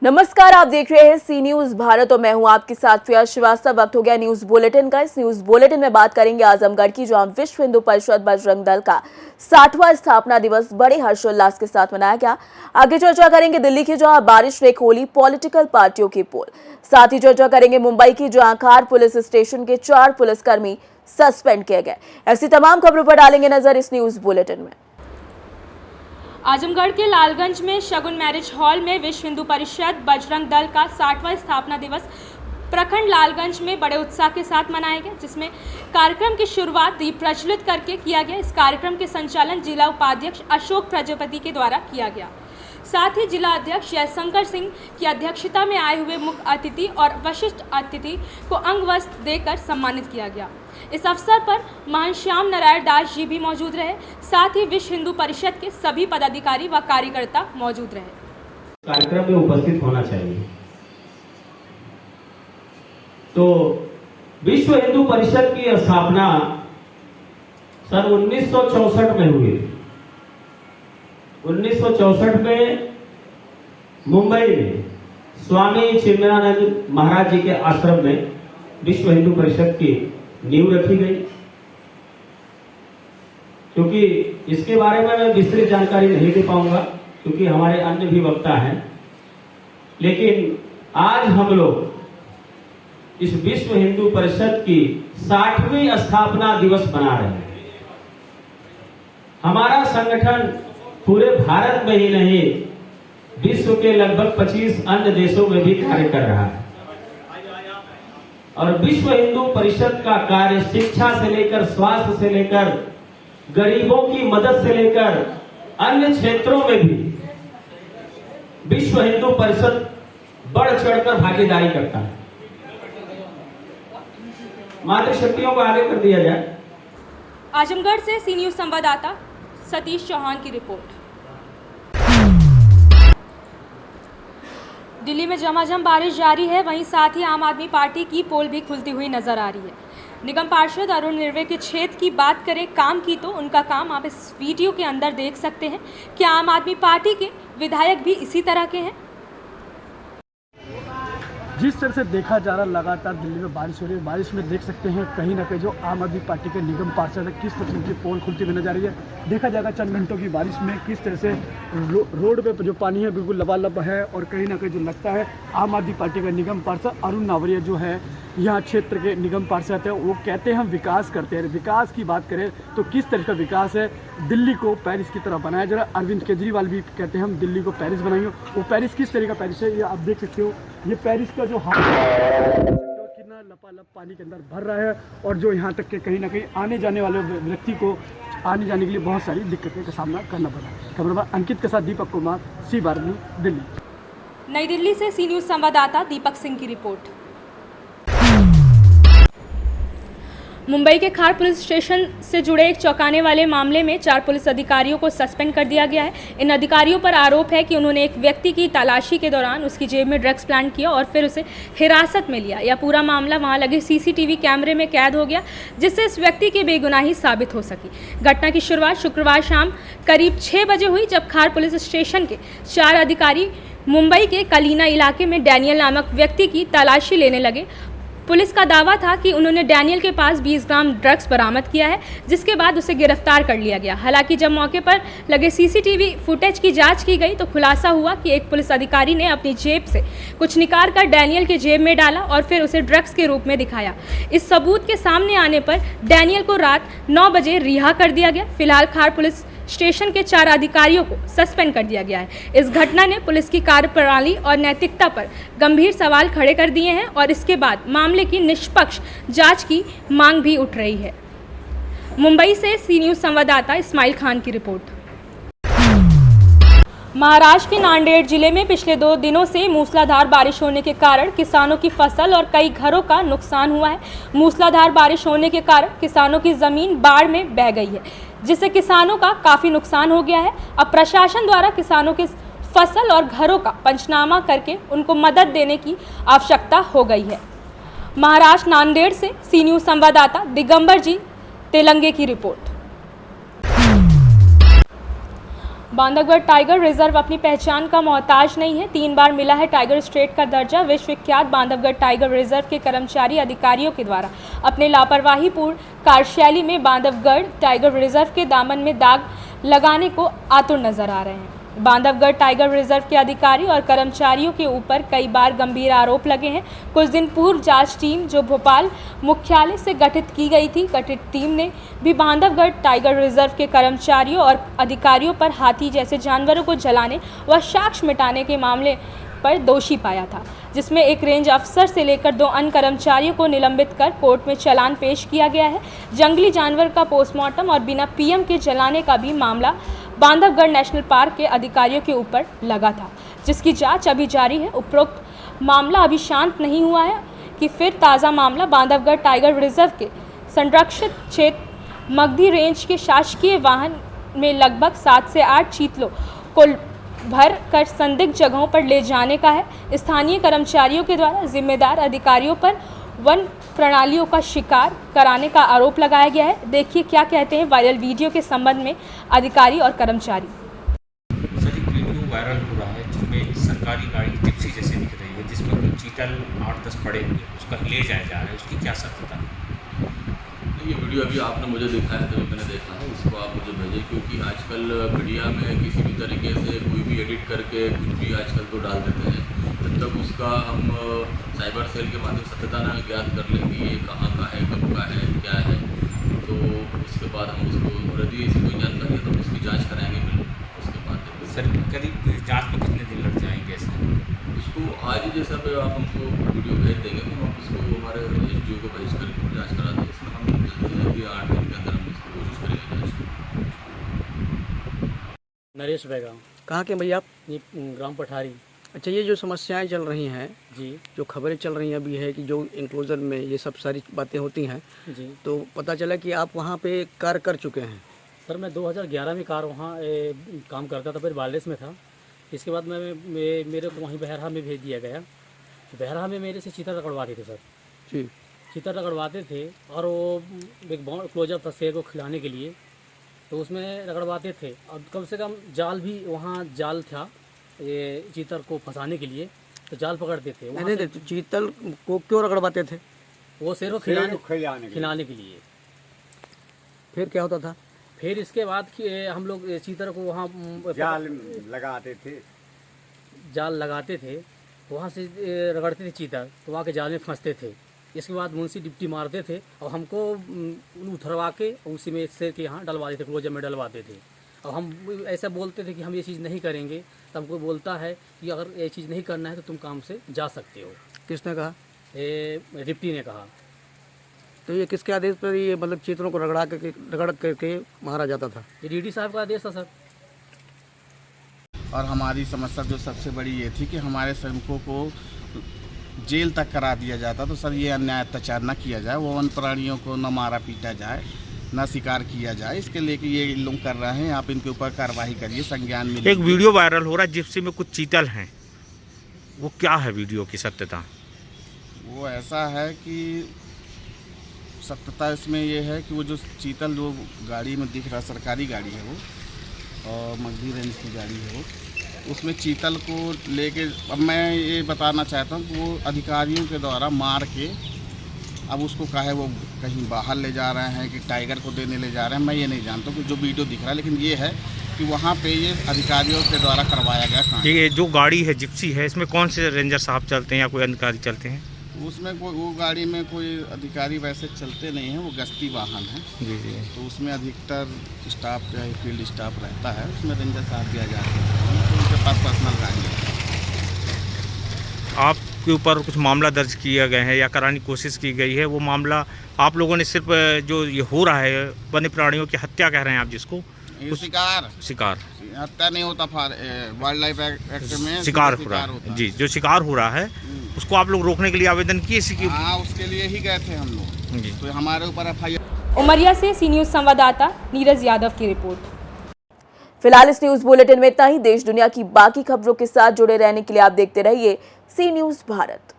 नमस्कार, आप देख रहे हैं सी न्यूज भारत और मैं हूं आपके साथ प्रिया श्रीवास्तव। वक्त हो गया न्यूज बुलेटिन का। इस न्यूज बुलेटिन में बात करेंगे आजमगढ़ की, जहां विश्व हिंदू परिषद बजरंग दल का 60वां स्थापना दिवस बड़े हर्षोल्लास के साथ मनाया गया। आगे चर्चा करेंगे दिल्ली की, जहां बारिश ने खोली पॉलिटिकल पार्टियों की पोल। साथ ही चर्चा करेंगे मुंबई की, जहां खार पुलिस स्टेशन के 4 पुलिसकर्मी सस्पेंड किए गए। ऐसी तमाम खबरों पर डालेंगे नजर इस न्यूज बुलेटिन में। आजमगढ़ के लालगंज में शगुन मैरिज हॉल में विश्व हिंदू परिषद बजरंग दल का 60वां स्थापना दिवस प्रखंड लालगंज में बड़े उत्साह के साथ मनाया गया, जिसमें कार्यक्रम की शुरुआत दीप प्रज्वलित करके किया गया। इस कार्यक्रम के संचालन जिला उपाध्यक्ष अशोक प्रजापति के द्वारा किया गया। साथ ही जिला अध्यक्ष जयशंकर सिंह की अध्यक्षता में आए हुए मुख्य अतिथि और वरिष्ठ अतिथि को अंग वस्त्र देकर सम्मानित किया गया। इस अवसर पर महान श्याम नारायण दास जी भी मौजूद रहे। साथ ही विश्व हिंदू परिषद के सभी पदाधिकारी व कार्यकर्ता मौजूद रहे। कार्यक्रम में उपस्थित होना चाहिए। तो विश्व हिंदू परिषद की स्थापना सन 1964 में हुई। 1964 में मुंबई में स्वामी चिन्मयानंद महाराज जी के आश्रम में विश्व हिंदू परिषद की नींव रखी गई। क्योंकि इसके बारे में मैं विस्तृत जानकारी नहीं दे पाऊंगा, क्योंकि हमारे अन्य भी वक्ता हैं, लेकिन आज हम लोग इस विश्व हिंदू परिषद की 60वीं स्थापना दिवस मना रहे हैं। हमारा संगठन पूरे भारत में ही नहीं, विश्व के लगभग 25 अन्य देशों में भी कार्य कर रहा है। और विश्व हिंदू परिषद का कार्य शिक्षा से लेकर, स्वास्थ्य से लेकर, गरीबों की मदद से लेकर अन्य क्षेत्रों में भी विश्व हिंदू परिषद बढ़ चढ़कर भागीदारी करता है। मातृशक्तियों को आगे कर दिया जाए। आजमगढ़ से सी न्यूज संवाददाता सतीश चौहान की रिपोर्ट। दिल्ली में झमाझम बारिश जारी है, वहीं साथ ही आम आदमी पार्टी की पोल भी खुलती हुई नजर आ रही है। निगम पार्षद अरुण निर्वे के क्षेत्र की बात करें काम की, तो उनका काम आप इस वीडियो के अंदर देख सकते हैं। क्या आम आदमी पार्टी के विधायक भी इसी तरह के हैं? जिस तरह से देखा जा रहा लगातार दिल्ली में बारिश हो रही है, बारिश में देख सकते हैं कहीं ना कहीं जो आम आदमी पार्टी के निगम पार्षद है, किस तरह से उनकी पोल खुलती हुई नजर आ रही है। देखा जाएगा चंद घंटों की बारिश में किस तरह से रोड पे जो पानी है बिल्कुल लबालब है, और कहीं ना कहीं जो लगता है आम आदमी पार्टी का निगम पार्षद अरुण नावरिया जो है यहाँ क्षेत्र के निगम पार्षद है, वो कहते हैं हम विकास करते हैं। विकास की बात करें तो किस तरह का विकास है, दिल्ली को पेरिस की तरह बनाया जा रहा है। अरविंद केजरीवाल भी कहते हैं हम दिल्ली को पेरिस बनाएंगे। वो पेरिस किस तरह का पेरिस है, ये आप देख सकते हो। ये पेरिस का जो हाल कितना लपालप पानी के अंदर भर रहा है, और जो यहाँ तक के कहीं ना कहीं आने जाने वाले व्यक्ति को आने जाने के लिए बहुत सारी दिक्कतों का सामना करना पड़ा। खबरदार अंकित के साथ दीपक कुमार, सी भारत न्यूज, दिल्ली। नई दिल्ली से सी न्यूज संवाददाता दीपक सिंह की रिपोर्ट। मुंबई के खार पुलिस स्टेशन से जुड़े एक चौंकाने वाले मामले में 4 पुलिस अधिकारियों को सस्पेंड कर दिया गया है। इन अधिकारियों पर आरोप है कि उन्होंने एक व्यक्ति की तलाशी के दौरान उसकी जेब में ड्रग्स प्लांट किया और फिर उसे हिरासत में लिया। यह पूरा मामला वहां लगे सीसीटीवी कैमरे में कैद हो गया, जिससे इस व्यक्ति की बेगुनाही साबित हो सकी। घटना की शुरुआत शुक्रवार शाम करीब 6 बजे हुई, जब खार पुलिस स्टेशन के 4 अधिकारी मुंबई के कलीना इलाके में डैनियल नामक व्यक्ति की तलाशी लेने लगे। पुलिस का दावा था कि उन्होंने डैनियल के पास 20 ग्राम ड्रग्स बरामद किया है, जिसके बाद उसे गिरफ्तार कर लिया गया। हालांकि जब मौके पर लगे सीसीटीवी फुटेज की जांच की गई तो खुलासा हुआ कि एक पुलिस अधिकारी ने अपनी जेब से कुछ निकाल कर डैनियल के जेब में डाला और फिर उसे ड्रग्स के रूप में दिखाया। इस सबूत के सामने आने पर डैनियल को रात 9 बजे रिहा कर दिया गया। फिलहाल खार पुलिस स्टेशन के 4 अधिकारियों को सस्पेंड कर दिया गया है। इस घटना ने पुलिस की कार्यप्रणाली और नैतिकता पर गंभीर सवाल खड़े कर दिए हैं, और इसके बाद मामले की निष्पक्ष जांच की मांग भी उठ रही है। मुंबई से सी न्यूज संवाददाता इस्माइल खान की रिपोर्ट। महाराष्ट्र के नांदेड़ जिले में पिछले 2 दिनों से मूसलाधार बारिश होने के कारण किसानों की फसल और कई घरों का नुकसान हुआ है। मूसलाधार बारिश होने के कारण किसानों की जमीन बाढ़ में बह गई है, जिससे किसानों का काफ़ी नुकसान हो गया है। अब प्रशासन द्वारा किसानों के फसल और घरों का पंचनामा करके उनको मदद देने की आवश्यकता हो गई है। महाराष्ट्र नांदेड़ से सी न्यूज संवाददाता दिगंबर जी तेलंगे की रिपोर्ट। बांधवगढ़ टाइगर रिजर्व अपनी पहचान का मोहताज नहीं है। 3 बार मिला है टाइगर स्टेट का दर्जा। विश्वविख्यात बांधवगढ़ टाइगर रिजर्व के कर्मचारी अधिकारियों के द्वारा अपने लापरवाहीपूर्ण कार्यशैली में बांधवगढ़ टाइगर रिजर्व के दामन में दाग लगाने को आतुर नजर आ रहे हैं। बांधवगढ़ टाइगर रिजर्व के अधिकारी और कर्मचारियों के ऊपर कई बार गंभीर आरोप लगे हैं। कुछ दिन पूर्व जांच टीम जो भोपाल मुख्यालय से गठित की गई थी, गठित टीम ने भी बांधवगढ़ टाइगर रिजर्व के कर्मचारियों और अधिकारियों पर हाथी जैसे जानवरों को जलाने व साक्ष्य मिटाने के मामले पर दोषी पाया था, जिसमें एक रेंज अफसर से लेकर 2 अन्य कर्मचारियों को निलंबित कर कोर्ट में चालान पेश किया गया है। जंगली जानवर का पोस्टमार्टम और बिना पीएम के जलाने का भी मामला बांधवगढ़ नेशनल पार्क के अधिकारियों के ऊपर लगा था, जिसकी जांच अभी जारी है। उपरोक्त मामला अभी शांत नहीं हुआ है कि फिर ताज़ा मामला बांधवगढ़ टाइगर रिजर्व के संरक्षित क्षेत्र मगधी रेंज के शासकीय वाहन में लगभग 7 से 8 चीतलों को भर कर संदिग्ध जगहों पर ले जाने का है। स्थानीय कर्मचारियों के द्वारा जिम्मेदार अधिकारियों पर वन प्रणालियों का शिकार कराने का आरोप लगाया गया है। देखिए क्या कहते हैं वायरल वीडियो के संबंध में अधिकारी और कर्मचारी। सर एक वीडियो वायरल हो रहा है जिसमें सरकारी गाड़ी जिप्सी जैसे दिख रही है, जिसमें कुछ चीतल 8-10 पड़े हुए उसका ले जाया जा रहा है, उसकी क्या सत्यता है? ये वीडियो अभी आपने मुझे दिखाया है, तभी मैंने देखा है, उसको आप मुझे भेजें, क्योंकि आजकल मीडिया में किसी भी तरीके से कोई भी एडिट करके कुछ भी आजकल तो डाल देते हैं। जब तक उसका हम साइबर सेल के माध्यम से सत्यता न ज्ञात कर लें कि ये कहाँ का है, कब का है, क्या है, तो उसके बाद हम उसको यदि ऐसी कोई जानकारी है तो उसकी जाँच कराएँगे। बिल्कुल उसके बाद सर करीब जांच में कितने दिन लग जाएंगे ऐसे? उसको आज जैसा पे आप हमको वीडियो भेज देंगे तो हम उसको हमारे SDO को भेज कर जाँच करा देंगे। इसमें हम जल्दी 8 दिन के अंदर हम इसकी कोशिश करेंगे जाँच की। नरेश बैगाम। कहाँ के भैया आप? ये ग्राम पठारी। अच्छा, ये जो समस्याएं चल रही हैं, जी जो खबरें चल रही हैं अभी है कि जो इंक्लोजर में ये सब सारी बातें होती हैं, जी। तो पता चला कि आप वहाँ पे कार्य कर चुके हैं। सर मैं 2011 में वहाँ काम करता था, फिर बालेस में था। इसके बाद मेरे को वहीं बहरहा में भेज दिया गया। बहरहा में मेरे से चीता रगड़वाते थे सर जी। चीता रगड़वाते थे और वो एक क्लोजर था शेर को खिलाने के लिए, तो उसमें रगड़वाते थे। और कम से कम जाल भी वहाँ जाल था ये चीतर को फंसाने के लिए, तो जाल पकड़ते थे। नहीं, तो चीतल को क्यों रगड़वाते थे? वो शेर को खिलाने के लिए। फिर क्या होता था? फिर इसके बाद कि हम लोग चीतर को वहाँ जाल लगाते थे, वहाँ से रगड़ते थे चीतर, तो वहाँ के जाल में फंसते थे। इसके बाद मुंशी डिप्टी मारते थे और हमको उठरवा के उसी में शेर के यहाँ डलवा देते, क्लोजर में डलवाते थे। और हम ऐसा बोलते थे कि हम ये चीज़ नहीं करेंगे, तो हमको बोलता है कि अगर ये चीज़ नहीं करना है तो तुम काम से जा सकते हो। किसने कहा? डिप्टी ने कहा। तो ये किसके आदेश पर ये मतलब चीतलों को रगड़ करके मारा जाता था? ये डीडी साहब का आदेश था सर। और हमारी समस्या जो सबसे बड़ी ये थी कि हमारे श्रमिकों को जेल तक करा दिया जाता, तो सर ये अन्याय अत्याचार न किया जाए, वो वन प्राणियों को न मारा पीटा जाए, न शिकार किया जाए, इसके लिए कि ये लोग कर रहे हैं, आप इनके ऊपर कार्रवाई करिए, संज्ञान में। एक वीडियो वायरल हो रहा है जिप्सी में कुछ चीतल हैं, वो क्या है वीडियो की सत्यता? वो ऐसा है कि सत्यता इसमें ये है कि वो जो चीतल जो गाड़ी में दिख रहा, सरकारी गाड़ी है वो, और मगधी रेंज की गाड़ी है वो, उसमें चीतल को लेके, अब मैं ये बताना चाहता हूँ कि वो अधिकारियों के द्वारा मार के अब उसको काहे वो कहीं बाहर ले जा रहे हैं कि टाइगर को देने ले जा रहे हैं, मैं ये नहीं जानता कि जो वीडियो दिख रहा है, लेकिन ये है कि वहाँ पे ये अधिकारियों के द्वारा करवाया गया काम। ये जो गाड़ी है जिप्सी है, इसमें कौन से रेंजर साहब चलते हैं या कोई अधिकारी चलते हैं? उसमें कोई वो गाड़ी में कोई अधिकारी वैसे चलते नहीं हैं, वो गश्ती वाहन है। जी जी। तो उसमें अधिकतर स्टाफ जो है फील्ड स्टाफ रहता है, उसमें रेंजर साहब दिया जाता है, तो उनके पास पर्सनल गाड़ी है। आपके ऊपर कुछ मामला दर्ज किया गया है या कराने की कोशिश की गई है? वो मामला आप लोगों ने सिर्फ जो ये हो रहा है वन्य प्राणियों की हत्या कह रहे हैं आप जिसको, शिकार हत्या नहीं होता, वाइल्ड लाइफ एक्ट में शिकार हो रहा है जी, जो शिकार हो रहा है उसको आप लोग रोकने के लिए आवेदन किए? हाँ, उसके लिए ही गए थे हम लोग जी। तो हमारे ऊपर FIR। उमरिया से सी न्यूज़ संवाददाता नीरज यादव की रिपोर्ट। फिलहाल इस न्यूज बुलेटिन में इतना ही। देश दुनिया की बाकी खबरों के साथ जुड़े रहने के लिए आप देखते रहिए सी न्यूज़ भारत।